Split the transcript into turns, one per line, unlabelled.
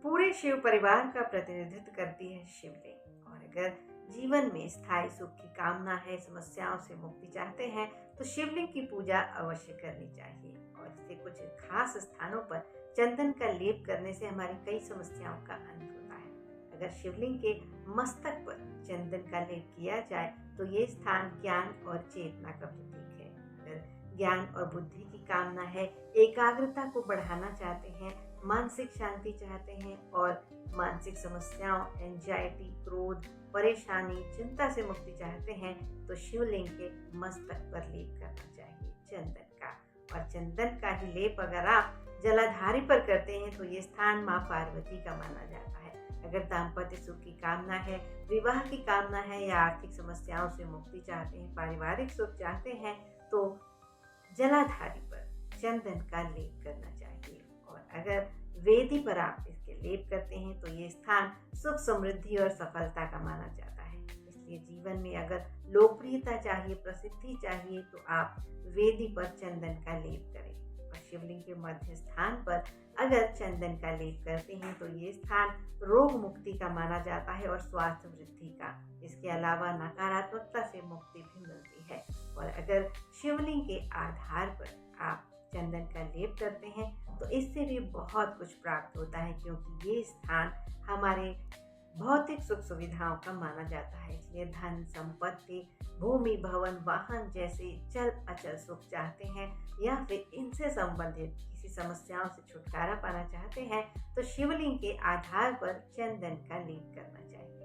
पूरे शिव परिवार का प्रतिनिधित्व करती है शिवलिंग। और अगर जीवन में स्थायी सुख की कामना है, समस्याओं से मुक्ति चाहते हैं, तो शिवलिंग की पूजा अवश्य करनी चाहिए। और इससे कुछ खास स्थानों पर चंदन का लेप करने से हमारी कई समस्याओं का अंत होता है। अगर शिवलिंग के मस्तक पर चंदन का लेप किया जाए तो ये स्थान ज्ञान और चेतना का प्रतीक है। अगर ज्ञान और बुद्धि की कामना है, एकाग्रता को बढ़ाना चाहते हैं, मानसिक शांति चाहते हैं और मानसिक समस्याओं, एंजाइटी, क्रोध, परेशानी, चिंता से मुक्ति चाहते हैं, तो शिवलिंग के मस्तक पर लेप करना चाहिए चंदन का। और चंदन का ही लेप अगर आप जलाधारी पर करते हैं तो ये स्थान माँ पार्वती का माना जाता है। अगर दाम्पत्य सुख की कामना है, विवाह की कामना है या आर्थिक समस्याओं से मुक्ति चाहते हैं, पारिवारिक सुख चाहते हैं, तो जलाधारी पर चंदन का लेप करना चाहिए। और अगर वेदी पर आप इसके लेप करते हैं तो ये स्थान सुख, समृद्धि और सफलता का माना जाता है। इसलिए जीवन में अगर लोकप्रियता चाहिए, प्रसिद्धि चाहिए, तो आप वेदी पर चंदन का लेप करें। और शिवलिंग के मध्य स्थान पर अगर चंदन का लेप करते हैं तो ये स्थान रोग मुक्ति का माना जाता है और स्वास्थ्य वृद्धि का। इसके अलावा नकारात्मकता से मुक्ति भी मिलती है। और अगर शिवलिंग के आधार पर आप चंदन का लेप करते हैं तो इससे भी बहुत कुछ प्राप्त होता है, क्योंकि ये स्थान हमारे भौतिक सुख सुविधाओं का माना जाता है। इसलिए धन, संपत्ति, भूमि, भवन, वाहन जैसे चल अचल सुख चाहते हैं या फिर इनसे संबंधित किसी समस्याओं से छुटकारा पाना चाहते हैं, तो शिवलिंग के आधार पर चंदन का लेप करना चाहिए।